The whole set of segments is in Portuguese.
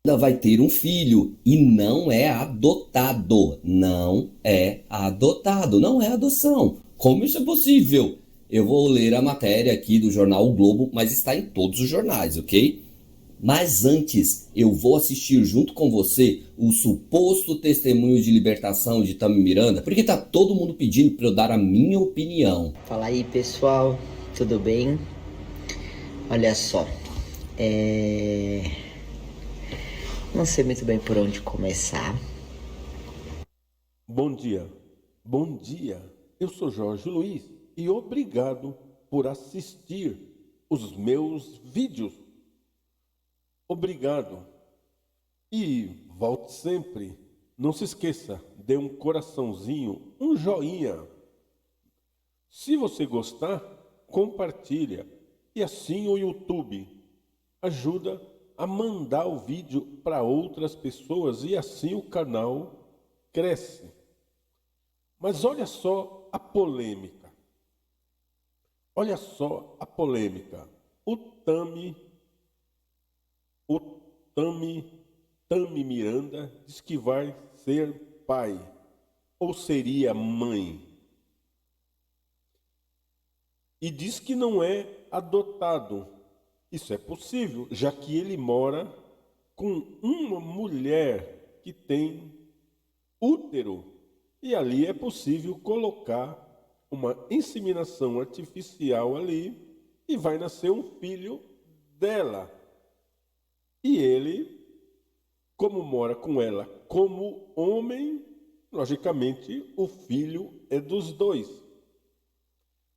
vai ter um filho e não é adotado. Não é adotado, não é adoção. Como isso é possível? Eu vou ler a matéria aqui do jornal O Globo, mas está em todos os jornais, ok? Mas antes, eu vou assistir junto com você o suposto testemunho de libertação de Tami Miranda, porque tá todo mundo pedindo para eu dar a minha opinião. Fala aí, pessoal, tudo bem? Olha só, é... não sei muito bem por onde começar. Bom dia, bom dia. Eu sou Jorge Luiz e obrigado por assistir os meus vídeos. Obrigado. E volte sempre. Não se esqueça, dê um coraçãozinho, um joinha. Se você gostar, compartilha. E assim o YouTube ajuda a mandar o vídeo para outras pessoas e assim o canal cresce. Mas olha só a polêmica. Olha só a polêmica. O Tami, Tami Miranda diz que vai ser pai, ou seria mãe. E diz que não é adotado. Isso é possível, já que ele mora com uma mulher que tem útero. E ali é possível colocar uma inseminação artificial ali e vai nascer um filho dela. E ele, como mora com ela como homem, logicamente o filho é dos dois.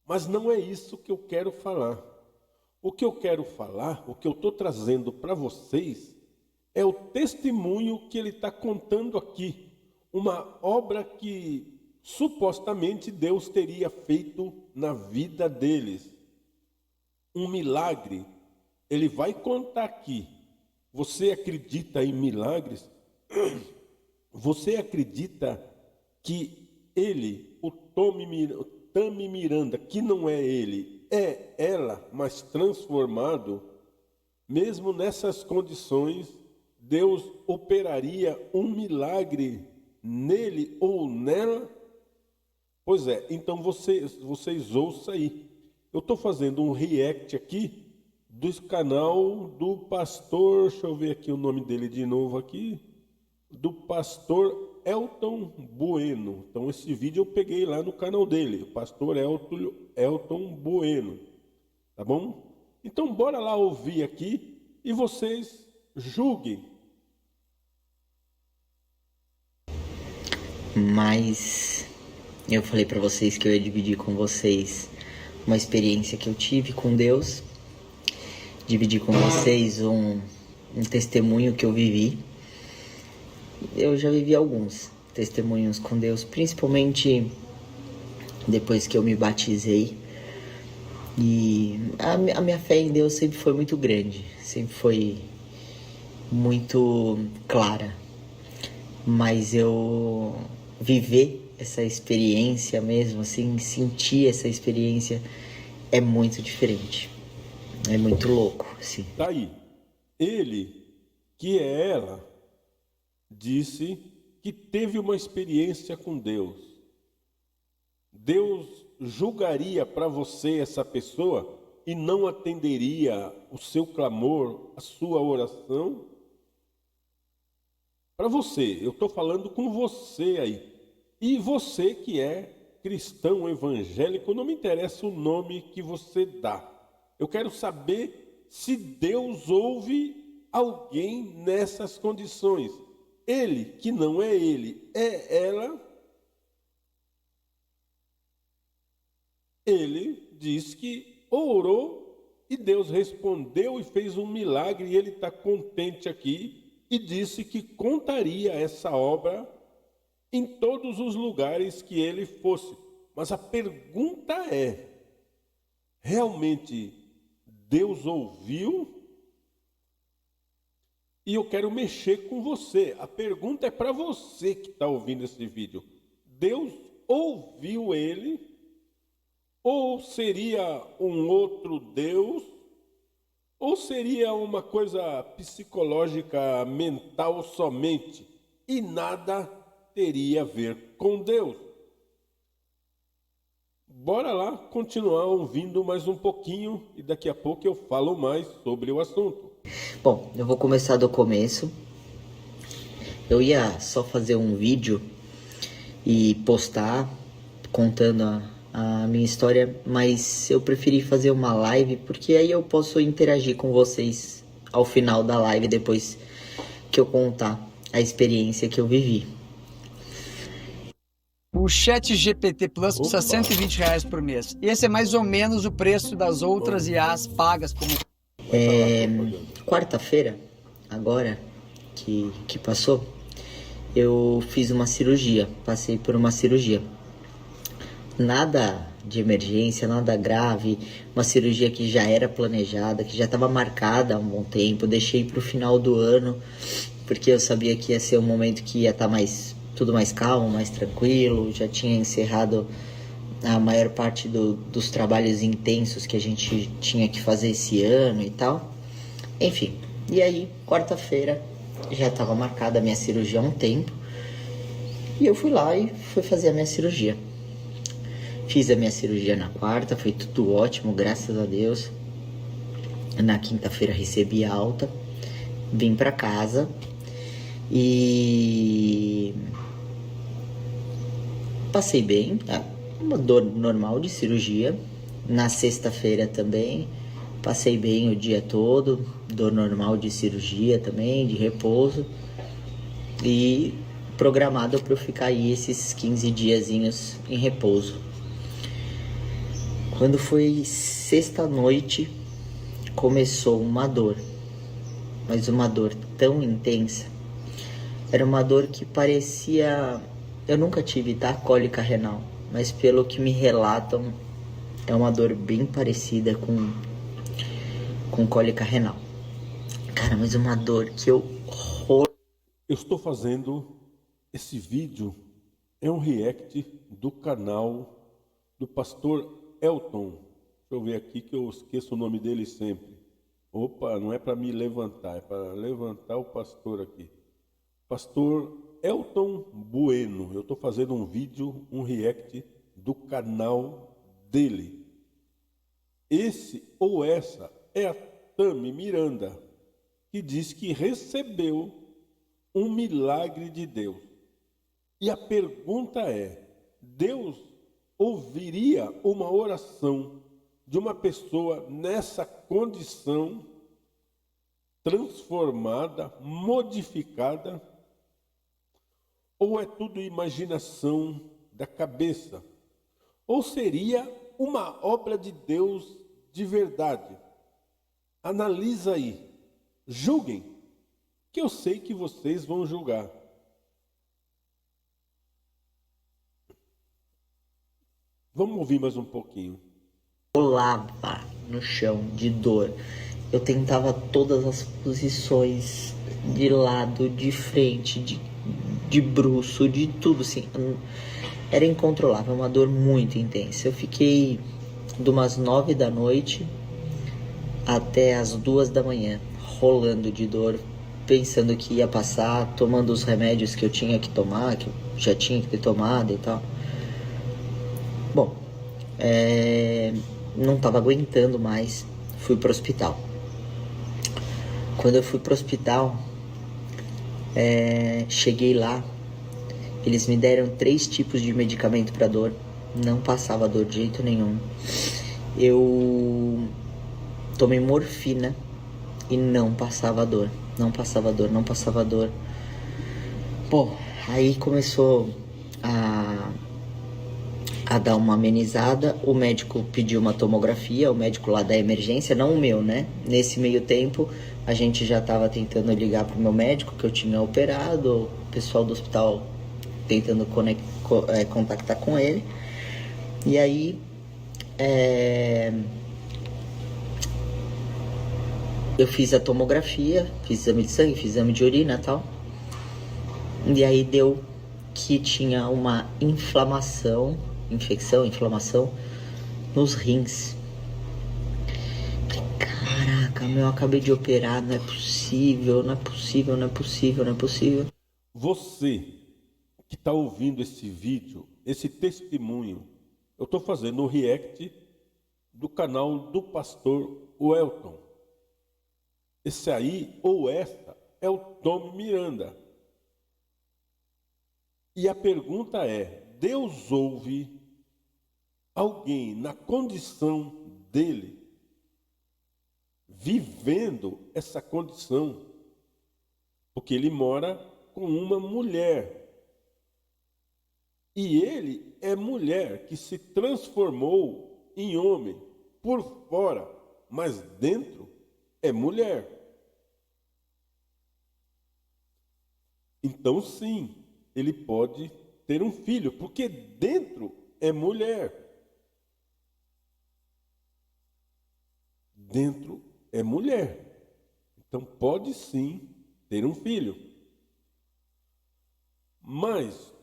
Mas não é isso que eu quero falar. O que eu quero falar, o que eu estou trazendo para vocês, é o testemunho que ele está contando aqui. Uma obra que supostamente Deus teria feito na vida deles. Um milagre. Ele vai contar aqui. Você acredita em milagres? Você acredita que ele, o Tami Miranda, que não é ele, é ela, mas transformado? Mesmo nessas condições, Deus operaria um milagre nele ou nela? Pois é, então vocês ouçam aí. Eu estou fazendo um react aqui do canal do pastor, deixa eu ver aqui o nome dele de novo aqui, do pastor Elton Bueno. Então esse vídeo eu peguei lá no canal dele, o pastor Elton Bueno, tá bom? Então bora lá ouvir aqui e vocês julguem. Mas eu falei pra vocês que eu ia dividir com vocês uma experiência que eu tive com Deus, dividir com vocês um testemunho que eu vivi. Eu já vivi alguns testemunhos com Deus, principalmente depois que eu me batizei. E a minha fé em Deus sempre foi muito grande, sempre foi muito clara. Mas eu viver essa experiência mesmo, assim, sentir essa experiência é muito diferente. É muito louco, assim. Tá aí. Ele, que é ela, disse que teve uma experiência com Deus. Deus julgaria para você essa pessoa e não atenderia o seu clamor, a sua oração? Para você, eu estou falando com você aí. E você que é cristão evangélico, não me interessa o nome que você dá. Eu quero saber se Deus ouve alguém nessas condições. Ele, que não é ele, é ela. Ele diz que orou e Deus respondeu e fez um milagre, e ele está contente aqui e disse que contaria essa obra em todos os lugares que ele fosse. Mas a pergunta é: realmente Deus ouviu? E eu quero mexer com você. A pergunta é para você que está ouvindo esse vídeo. Deus ouviu ele? Ou seria um outro Deus? Ou seria uma coisa psicológica, mental somente, e nada teria a ver com Deus? Bora lá continuar ouvindo mais um pouquinho e daqui a pouco eu falo mais sobre o assunto. Bom, eu vou começar do começo. Eu ia só fazer um vídeo e postar contando a minha história, mas eu preferi fazer uma live porque aí eu posso interagir com vocês ao final da live, depois que eu contar a experiência que eu vivi. O ChatGPT Plus custa R$ 120 por mês. Esse é mais ou menos o preço das outras IAs pagas. Como Quarta-feira, agora que passou, eu fiz uma cirurgia, passei por uma cirurgia. Nada de emergência, nada grave, uma cirurgia que já era planejada, que já estava marcada há um bom tempo. Deixei para o final do ano, porque eu sabia que ia ser um momento que ia estar tudo mais calmo, mais tranquilo. Já tinha encerrado a maior parte dos trabalhos intensos que a gente tinha que fazer esse ano e tal. Enfim, e aí, quarta-feira, já estava marcada a minha cirurgia há um tempo. E eu fui lá e fui fazer a minha cirurgia. Fiz a minha cirurgia na quarta, foi tudo ótimo, graças a Deus. Na quinta-feira recebi alta, vim pra casa e passei bem, uma dor normal de cirurgia. Na sexta-feira também, passei bem o dia todo, dor normal de cirurgia também, de repouso. E programado para eu ficar aí esses 15 diazinhos em repouso. Quando foi sexta-noite, começou uma dor, mas uma dor tão intensa. Era uma dor que parecia... Eu nunca tive, tá? Cólica renal, mas pelo que me relatam, é uma dor bem parecida com cólica renal. Cara, mas uma dor que eu... Eu estou fazendo esse vídeo, é um react do canal do pastor Elton. Deixa eu ver aqui que eu esqueço o nome dele sempre. Opa, não é para me levantar, é para levantar o pastor aqui. Pastor Elton Bueno. Eu estou fazendo um vídeo, um react do canal dele. Esse ou essa é a Tami Miranda, que diz que recebeu um milagre de Deus. E a pergunta é: Deus ouviria uma oração de uma pessoa nessa condição, transformada, modificada? Ou é tudo imaginação da cabeça? Ou seria uma obra de Deus de verdade? Analisa aí, julguem, que eu sei que vocês vão julgar. Vamos ouvir mais um pouquinho. Rolava no chão de dor. Eu tentava todas as posições, de lado, de frente, de bruço, de tudo assim. Era incontrolável, uma dor muito intensa. Eu fiquei de umas 9 da noite até as 2 da manhã, rolando de dor, pensando que ia passar, tomando os remédios que eu tinha que tomar, que eu já tinha que ter tomado e tal. Bom, não estava aguentando mais, fui pro hospital. Quando eu fui pro hospital, cheguei lá, eles me deram 3 tipos de medicamento para dor, não passava dor de jeito nenhum. Eu tomei morfina e não passava dor, não passava dor, não passava dor. Bom, aí começou a dar uma amenizada. O médico pediu uma tomografia, o médico lá da emergência, não o meu, né? Nesse meio tempo, a gente já estava tentando ligar pro meu médico, que eu tinha operado, o pessoal do hospital tentando contactar com ele. E aí, eu fiz a tomografia, fiz exame de sangue, fiz exame de urina e tal. E aí deu que tinha uma inflamação nos rins. Caraca, clínica, meu, acabei de operar, não é possível, não é possível, não é possível, não é possível. Você que está ouvindo esse vídeo, esse testemunho, eu estou fazendo um react do canal do pastor Welton. Esse aí, ou essa, é o Tom Miranda. E a pergunta é, Deus ouve alguém na condição dele, vivendo essa condição? Porque ele mora com uma mulher. E ele é mulher que se transformou em homem por fora, mas dentro é mulher. Então sim, ele pode ter um filho, porque dentro é mulher. Dentro é mulher. Então pode sim ter um filho. Mas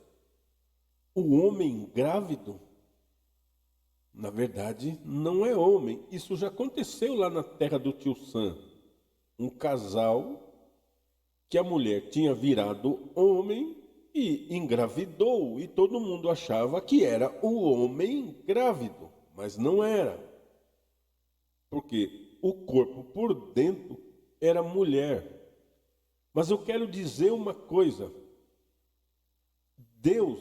o homem grávido, na verdade, não é homem. Isso já aconteceu lá na terra do tio Sam. Um casal que a mulher tinha virado homem e engravidou. E todo mundo achava que era o homem grávido, mas não era. Porque o corpo por dentro era mulher. Mas eu quero dizer uma coisa. Deus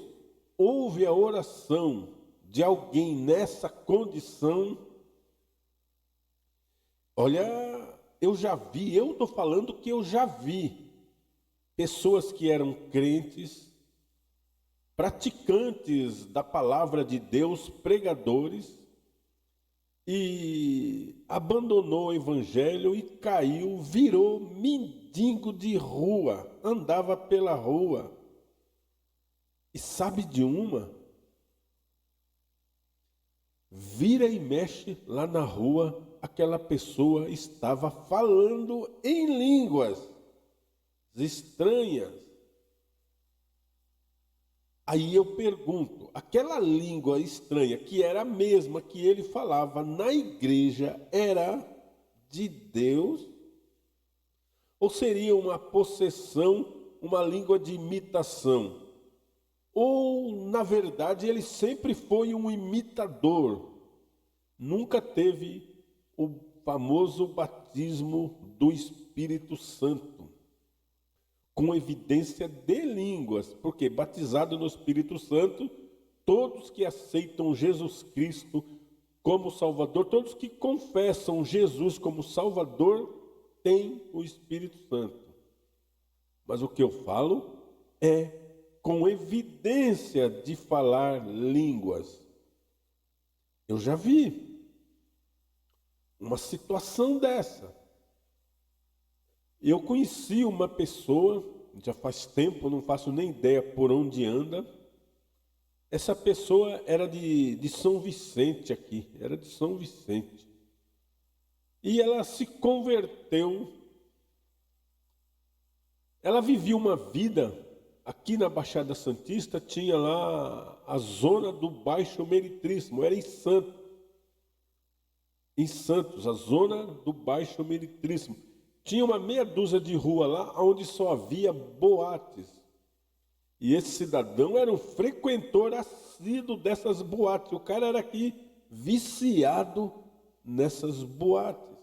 ouve a oração de alguém nessa condição. Olha, eu estou falando que eu já vi pessoas que eram crentes, praticantes da palavra de Deus, pregadores, e abandonou o evangelho e caiu, virou mendigo de rua, andava pela rua. E sabe de uma? Vira e mexe lá na rua, aquela pessoa estava falando em línguas estranhas. Aí eu pergunto, aquela língua estranha, que era a mesma que ele falava na igreja, era de Deus? Ou seria uma possessão, uma língua de imitação? Ou, na verdade, ele sempre foi um imitador, nunca teve o famoso batismo do Espírito Santo, com evidência de línguas, porque batizado no Espírito Santo, todos que aceitam Jesus Cristo como Salvador, todos que confessam Jesus como Salvador, têm o Espírito Santo. Mas o que eu falo é com evidência de falar línguas. Eu já vi uma situação dessa. Eu conheci uma pessoa, já faz tempo, não faço nem ideia por onde anda. Essa pessoa era de São Vicente aqui, era de São Vicente. E ela se converteu. Ela vivia uma vida. Aqui na Baixada Santista tinha lá a zona do Baixo Meritríssimo, era em Santos. Em Santos, a zona do Baixo Meritríssimo. Tinha uma meia dúzia de rua lá onde só havia boates. E esse cidadão era um frequentor assíduo dessas boates. O cara era aqui viciado nessas boates.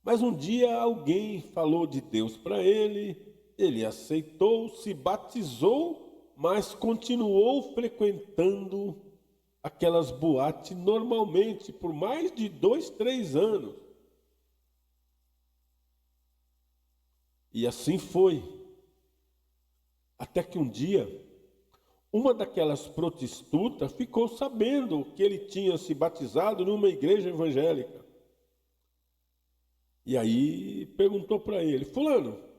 Mas um dia alguém falou de Deus para ele. Ele aceitou, se batizou, mas continuou frequentando aquelas boates normalmente por mais de 2, 3 anos. E assim foi. Até que um dia, uma daquelas prostitutas ficou sabendo que ele tinha se batizado numa igreja evangélica. E aí perguntou para ele: fulano,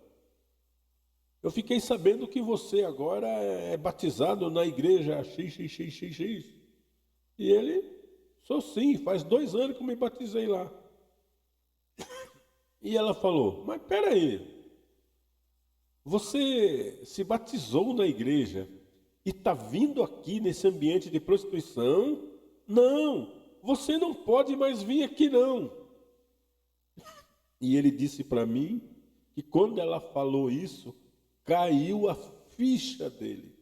eu fiquei sabendo que você agora é batizado na igreja XXXX. E ele, sou sim, faz 2 anos que eu me batizei lá. E ela falou: mas peraí, você se batizou na igreja e está vindo aqui nesse ambiente de prostituição? Não, você não pode mais vir aqui não. E ele disse para mim que quando ela falou isso, caiu a ficha dele.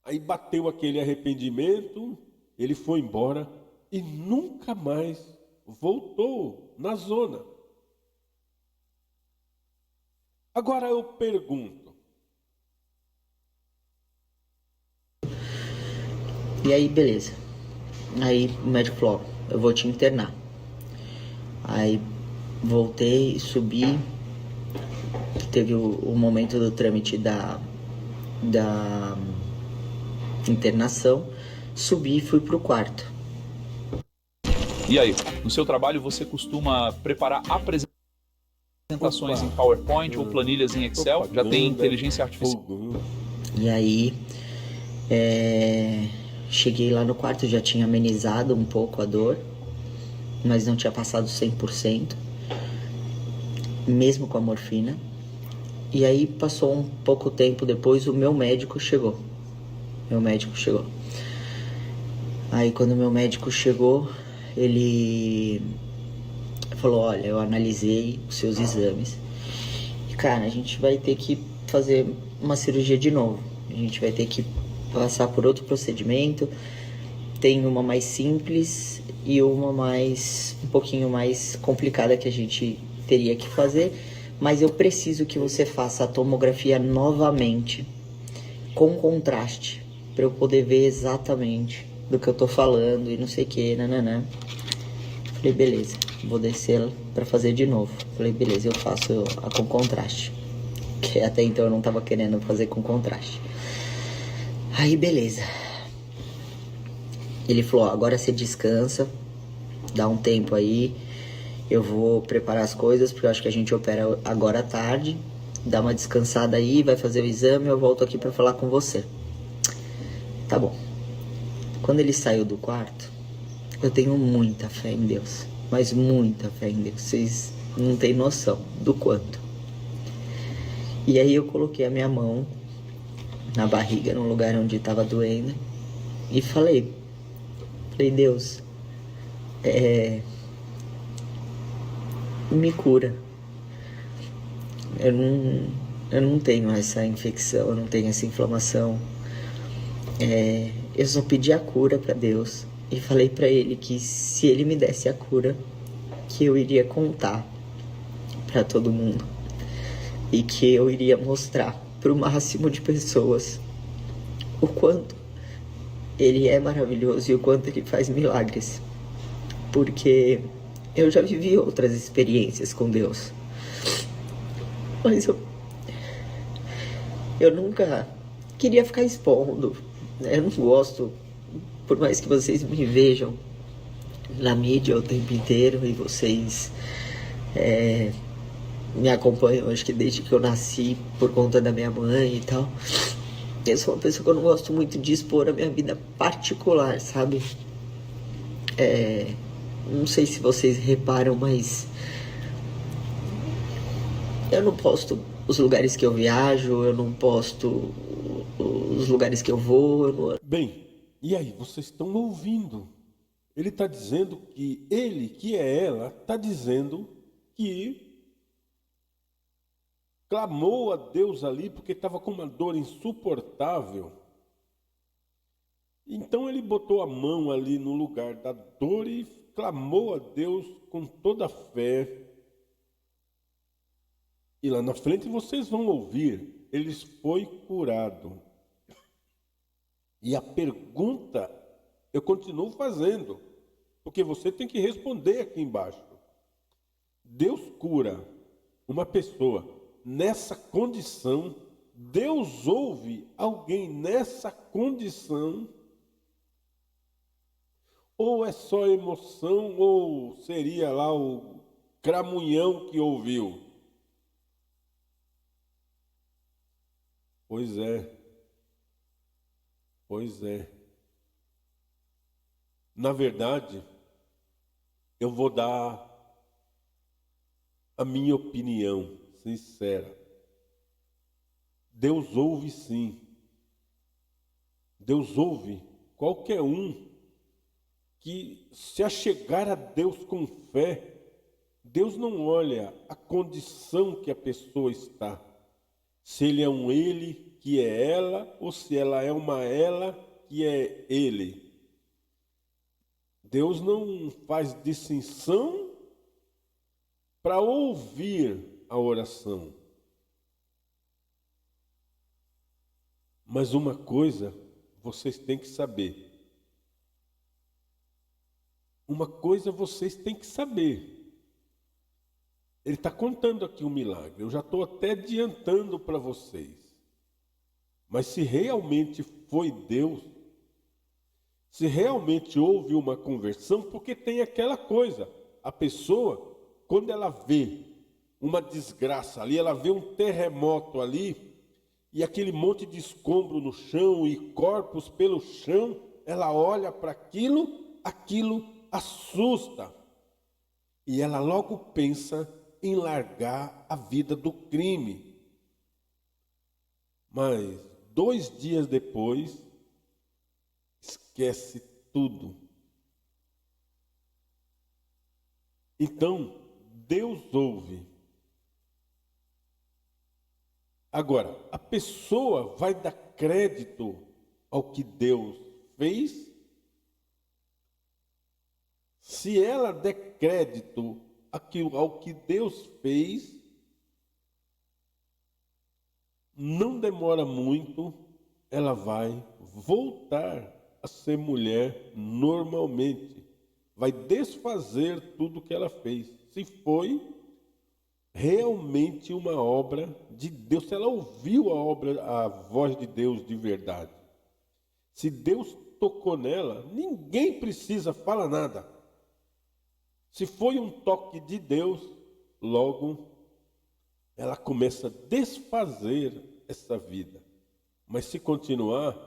Aí bateu aquele arrependimento, ele foi embora e nunca mais voltou na zona. Agora eu pergunto. E aí, beleza. Aí o médico falou, ó, eu vou te internar. Aí voltei, subi, teve o momento do trâmite da internação, subi e fui pro quarto. E aí, no seu trabalho você costuma preparar apresentações em PowerPoint ou planilhas em Excel? Já tem inteligência artificial? E aí, cheguei lá no quarto, já tinha amenizado um pouco a dor, mas não tinha passado 100%, mesmo com a morfina. E aí passou um pouco tempo depois, o meu médico chegou. Aí quando o meu médico chegou, ele falou, olha, eu analisei os seus exames. E cara, a gente vai ter que fazer uma cirurgia de novo. A gente vai ter que passar por outro procedimento. Tem uma mais simples e uma um pouquinho mais complicada que a gente teria que fazer, mas eu preciso que você faça a tomografia novamente, com contraste, para eu poder ver exatamente do que eu tô falando e não sei o que, nananã. Falei, beleza, vou descer para fazer de novo. Falei, beleza, eu faço a com contraste, que até então eu não tava querendo fazer com contraste. Aí, beleza. Ele falou, ó, agora você descansa, dá um tempo aí, eu vou preparar as coisas, porque eu acho que a gente opera agora à tarde, dá uma descansada aí, vai fazer o exame, eu volto aqui pra falar com você. Tá bom. Quando ele saiu do quarto, eu tenho muita fé em Deus, mas muita fé em Deus, vocês não têm noção do quanto. E aí eu coloquei a minha mão na barriga, no lugar onde estava doendo, e falei, Deus, me cura. Eu não tenho essa infecção, eu não tenho essa inflamação. Eu só pedi a cura para Deus e falei para ele que se ele me desse a cura, que eu iria contar para todo mundo e que eu iria mostrar para o máximo de pessoas o quanto ele é maravilhoso e o quanto ele faz milagres, porque eu já vivi outras experiências com Deus, mas eu nunca queria ficar expondo, né? Eu não gosto, por mais que vocês me vejam na mídia o tempo inteiro e vocês me acompanham, acho que desde que eu nasci, por conta da minha mãe e tal. Eu sou uma pessoa que eu não gosto muito de expor a minha vida particular, sabe? Não sei se vocês reparam, mas eu não posto os lugares que eu viajo, eu não posto os lugares que eu vou. Bem, e aí, vocês estão ouvindo? Ele está dizendo que ele, que é ela, está dizendo que clamou a Deus ali porque estava com uma dor insuportável. Então ele botou a mão ali no lugar da dor e clamou a Deus com toda a fé. E lá na frente vocês vão ouvir, ele foi curado. E a pergunta eu continuo fazendo, porque você tem que responder aqui embaixo. Deus cura uma pessoa nessa condição? Deus ouve alguém nessa condição? Ou é só emoção, ou seria lá o cramunhão que ouviu? Pois é. Pois é. Na verdade, eu vou dar a minha opinião sincera. Deus ouve sim. Deus ouve qualquer um que se achegar a Deus com fé. Deus não olha a condição que a pessoa está. Se ele é um ele que é ela, ou se ela é uma ela que é ele. Deus não faz distinção para ouvir a oração. Mas uma coisa vocês têm que saber. Uma coisa vocês têm que saber. Ele está contando aqui um milagre. Eu já estou até adiantando para vocês. Mas se realmente foi Deus, se realmente houve uma conversão, porque tem aquela coisa. A pessoa, quando ela vê uma desgraça ali, ela vê um terremoto ali, e aquele monte de escombro no chão e corpos pelo chão, ela olha para aquilo, aquilo assusta. E ela logo pensa em largar a vida do crime. Mas 2 dias depois, esquece tudo. Então, Deus ouve. Agora, a pessoa vai dar crédito ao que Deus fez? Se ela der crédito ao que Deus fez, não demora muito, ela vai voltar a ser mulher normalmente. Vai desfazer tudo que ela fez. Se foi realmente uma obra de Deus, se ela ouviu a voz de Deus de verdade. Se Deus tocou nela, ninguém precisa falar nada. Se foi um toque de Deus, logo ela começa a desfazer essa vida. Mas se continuar,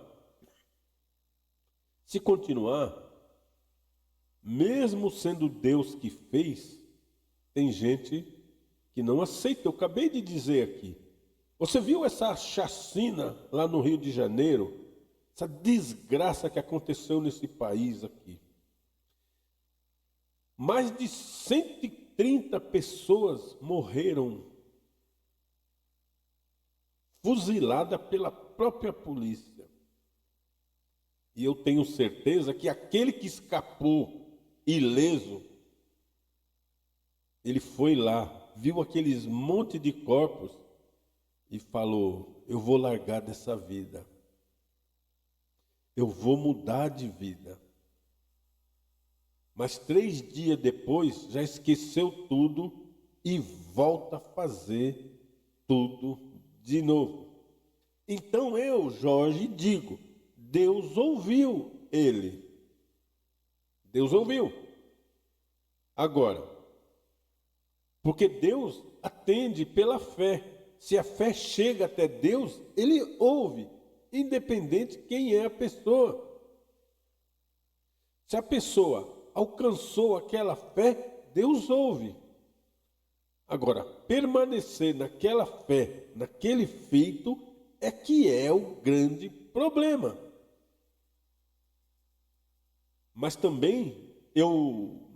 mesmo sendo Deus que fez, tem gente que não aceita. Eu acabei de dizer aqui. Você viu essa chacina lá no Rio de Janeiro? Essa desgraça que aconteceu nesse país aqui. Mais de 130 pessoas morreram fuziladas pela própria polícia. E eu tenho certeza que aquele que escapou ileso, ele foi lá, viu aqueles monte de corpos e falou: eu vou largar dessa vida. Eu vou mudar de vida. Mas 3 dias depois já esqueceu tudo e volta a fazer tudo de novo. Então eu, Jorge, digo: Deus ouviu ele. Deus ouviu. Agora, porque Deus atende pela fé. Se a fé chega até Deus, ele ouve, independente quem é a pessoa. Se a pessoa alcançou aquela fé, Deus ouve. Agora, permanecer naquela fé, naquele feito, é que é o grande problema. Mas também eu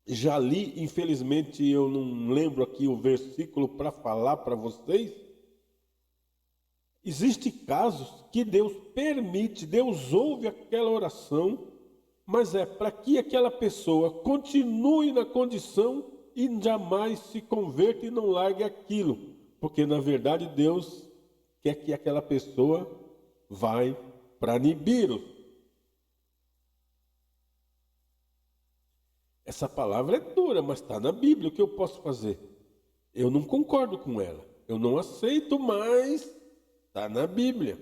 já li, infelizmente eu não lembro aqui o versículo para falar para vocês. Existem casos que Deus permite, Deus ouve aquela oração, mas é para que aquela pessoa continue na condição e jamais se converta e não largue aquilo. Porque, na verdade, Deus quer que aquela pessoa vá para Nibiru. Essa palavra é dura, mas está na Bíblia. O que eu posso fazer? Eu não concordo com ela. Eu não aceito, mas está na Bíblia.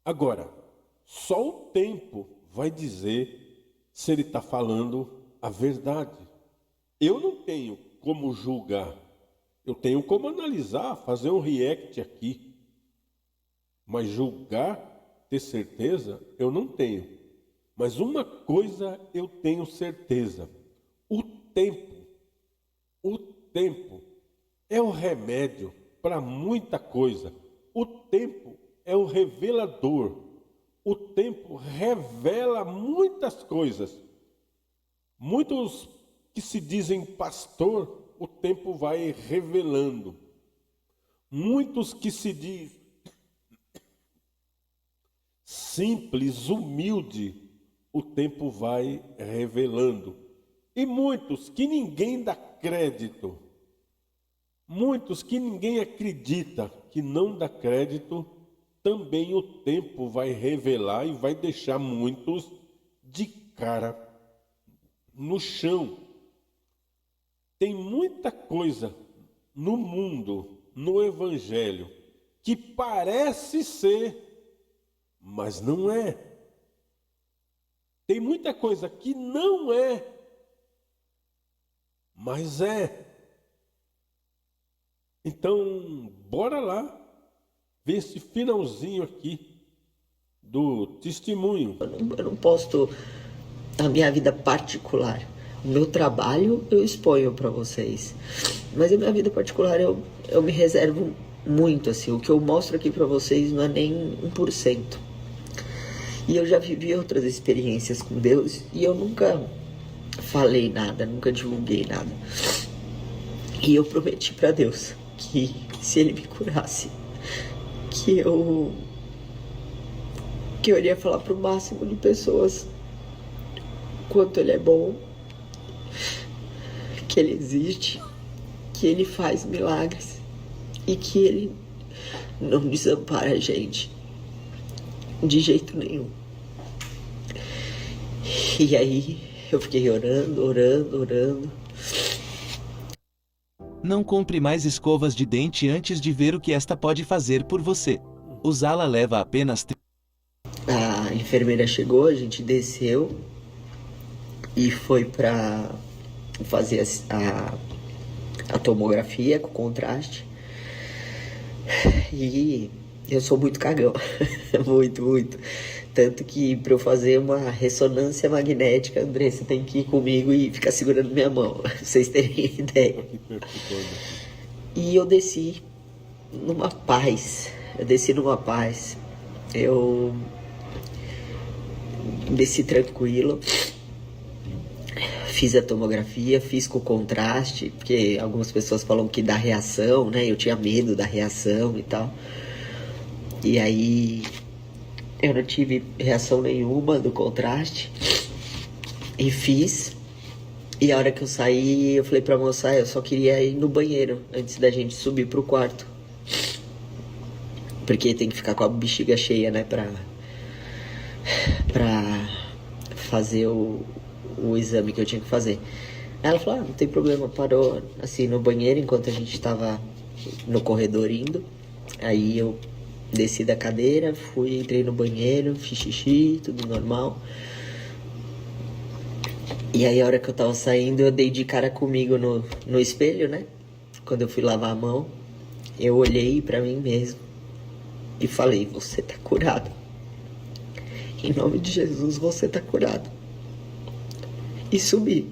Agora, só o tempo vai dizer se ele está falando a verdade. Eu não tenho como julgar. Eu tenho como analisar, fazer um react aqui. Mas julgar, ter certeza, eu não tenho. Mas uma coisa eu tenho certeza. O tempo é o remédio para muita coisa. O tempo é o revelador. O tempo revela muitas coisas. Muitos que se dizem pastor, o tempo vai revelando. Muitos que se dizem simples, humilde, o tempo vai revelando. E muitos que ninguém dá crédito, muitos que ninguém acredita, que não dá crédito, também o tempo vai revelar e vai deixar muitos de cara no chão. Tem muita coisa no mundo, no Evangelho, que parece ser, mas não é. Tem muita coisa que não é, mas é. Então, bora lá ver esse finalzinho aqui do testemunho. Eu não posto a minha vida particular. O meu trabalho eu exponho para vocês. Mas a minha vida particular eu me reservo muito, assim. O que eu mostro aqui para vocês não é nem 1%. E eu já vivi outras experiências com Deus e eu nunca falei nada, nunca divulguei nada. E eu prometi para Deus que se Ele me curasse, que eu iria falar pro máximo de pessoas quanto Ele é bom, que Ele existe, que Ele faz milagres e que Ele não desampara a gente de jeito nenhum. E aí eu fiquei orando. Não compre mais escovas de dente antes de ver o que esta pode fazer por você. Usá-la leva apenas... A enfermeira chegou, a gente desceu e foi pra fazer a tomografia com contraste. E eu sou muito cagão, muito. Tanto que para eu fazer uma ressonância magnética, André, você tem que ir comigo e ficar segurando minha mão, pra vocês terem ideia. E eu desci numa paz. Eu desci tranquilo. Fiz a tomografia, fiz com contraste, porque algumas pessoas falam que dá reação, né? Eu tinha medo da reação e tal. E aí eu não tive reação nenhuma do contraste. E fiz. E a hora que eu saí, eu falei pra moça, eu só queria ir no banheiro antes da gente subir pro quarto. Porque tem que ficar com a bexiga cheia, né? Pra fazer o exame que eu tinha que fazer. Ela falou, não tem problema, parou assim no banheiro enquanto a gente tava no corredor indo. Aí eu desci da cadeira, entrei no banheiro, fiz xixi, tudo normal. E aí a hora que eu tava saindo, eu dei de cara comigo no espelho, né? Quando eu fui lavar a mão, eu olhei pra mim mesmo e falei, você tá curado. Em nome de Jesus, você tá curado. E subi.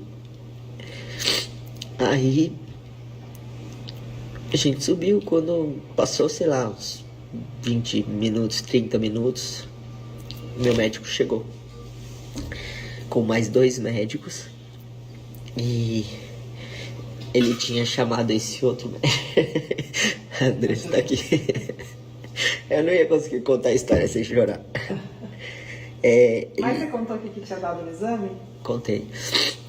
Aí a gente subiu, quando passou, sei lá, uns 20 minutos, 30 minutos, meu médico chegou. Com mais 2 médicos. E ele tinha chamado esse outro André está aqui. Eu não ia conseguir contar a história sem chorar. Mas você contou aqui que tinha dado o exame? Contei.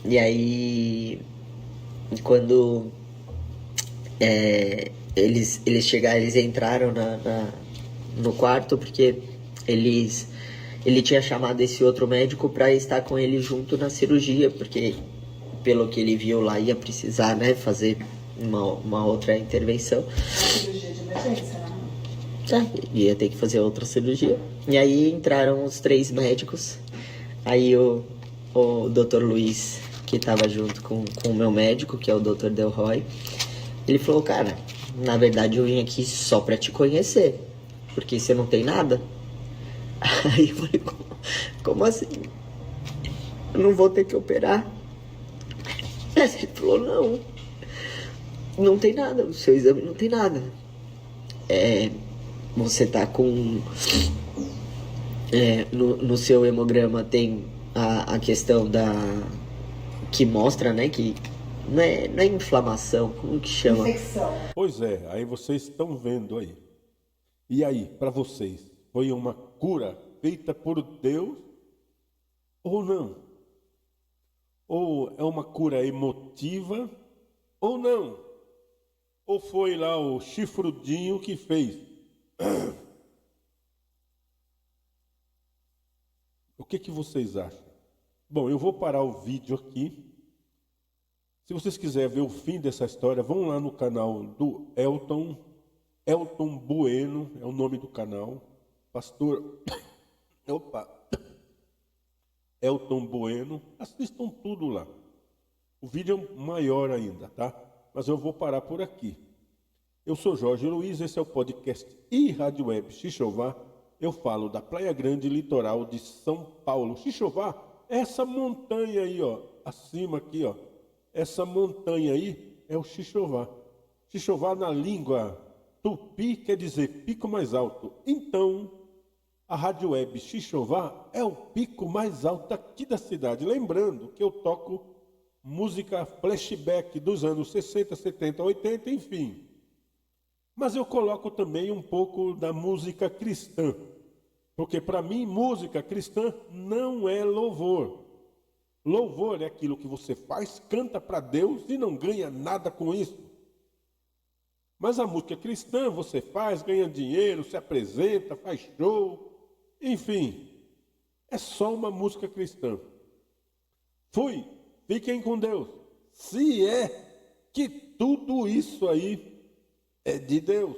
E aí, quando eles chegaram, eles entraram no quarto, porque ele tinha chamado esse outro médico para estar com ele junto na cirurgia, porque pelo que ele viu lá ia precisar, né, fazer uma outra intervenção. Cirurgia de emergência, né? Ia ter que fazer outra cirurgia. E aí entraram os 3 médicos. Aí o Dr. Luiz, que estava junto com o meu médico, que é o Dr. Delroy, ele falou, cara, na verdade eu vim aqui só para te conhecer, porque você não tem nada. Aí eu falei, como assim? Eu não vou ter que operar? Aí ele falou, não tem nada, o seu exame não tem nada. Você tá com... no seu hemograma tem a questão que mostra, né, que não é inflamação, como que chama? Infecção. Pois é, aí vocês estão vendo aí. E aí, para vocês, foi uma cura feita por Deus ou não? Ou é uma cura emotiva ou não? Ou foi lá o chifrudinho que fez? O que vocês acham? Bom, eu vou parar o vídeo aqui. Se vocês quiserem ver o fim dessa história, vão lá no canal do Elton Bueno, é o nome do canal. Pastor Elton Bueno. Assistam tudo lá. O vídeo é maior ainda, tá? Mas eu vou parar por aqui. Eu sou Jorge Luiz, esse é o podcast e Rádio Web Xixová. Eu falo da Praia Grande, litoral de São Paulo. Xixová é essa montanha aí, ó, acima aqui, ó. Essa montanha aí é o Xixová. Xixová na língua tupi quer dizer pico mais alto. Então, a Rádio Web Xixová é o pico mais alto aqui da cidade. Lembrando que eu toco música flashback dos anos 60, 70, 80, enfim. Mas eu coloco também um pouco da música cristã. Porque para mim, música cristã não é louvor. Louvor é aquilo que você faz, canta para Deus e não ganha nada com isso. Mas a música cristã você faz, ganha dinheiro, se apresenta, faz show, enfim. É só uma música cristã. Fui, fiquem com Deus. Se é que tudo isso aí é de Deus.